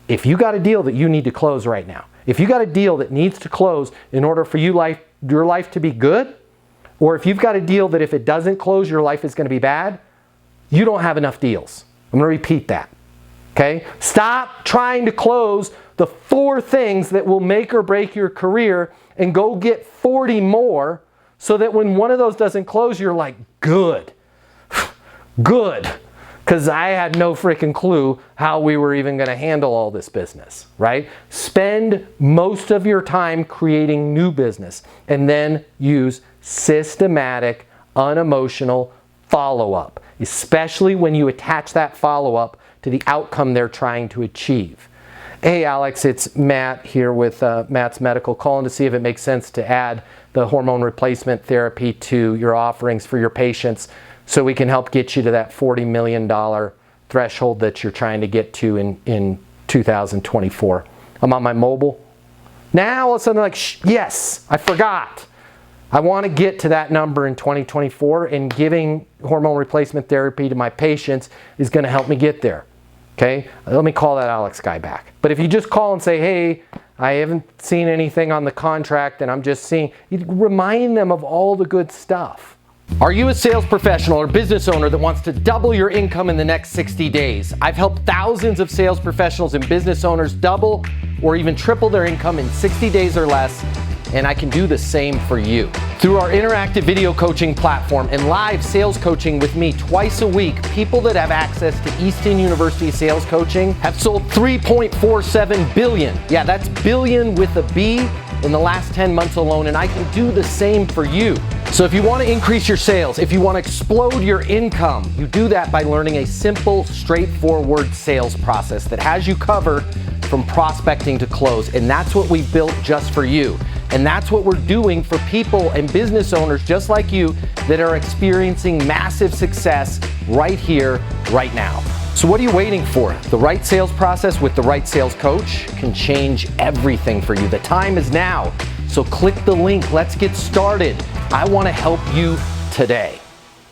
if you got a deal that you need to close right now, if you got a deal that needs to close in order for your life to be good, or if you've got a deal that if it doesn't close, your life is going to be bad, you don't have enough deals. I'm going to repeat that. Okay? Stop trying to close the 4 things that will make or break your career and go get 40 more so that when one of those doesn't close, you're like, good. Good. Because I had no freaking clue how we were even going to handle all this business, right? Spend most of your time creating new business and then use systematic, unemotional follow-up, especially when you attach that follow-up to the outcome they're trying to achieve. Hey Alex, it's Matt here with Matt's Medical, calling to see if it makes sense to add the hormone replacement therapy to your offerings for your patients so we can help get you to that $40 million threshold that you're trying to get to in 2024. I'm on my mobile. Now all of a sudden like, yes, I forgot. I want to get to that number in 2024, and giving hormone replacement therapy to my patients is going to help me get there. Okay? Let me call that Alex guy back. But if you just call and say, hey, I haven't seen anything on the contract and I'm just seeing, you remind them of all the good stuff. Are you a sales professional or business owner that wants to double your income in the next 60 days? I've helped thousands of sales professionals and business owners double or even triple their income in 60 days or less, and I can do the same for you. Through our interactive video coaching platform and live sales coaching with me twice a week, people that have access to Easton University sales coaching have sold $3.47 billion. Yeah, that's billion with a B in the last 10 months alone, and I can do the same for you. So if you want to increase your sales, if you want to explode your income, you do that by learning a simple, straightforward sales process that has you covered from prospecting to close. And that's what we built just for you. And that's what we're doing for people and business owners just like you that are experiencing massive success right here, right now. So what are you waiting for? The right sales process with the right sales coach can change everything for you. The time is now. So click the link. Let's get started. I want to help you today.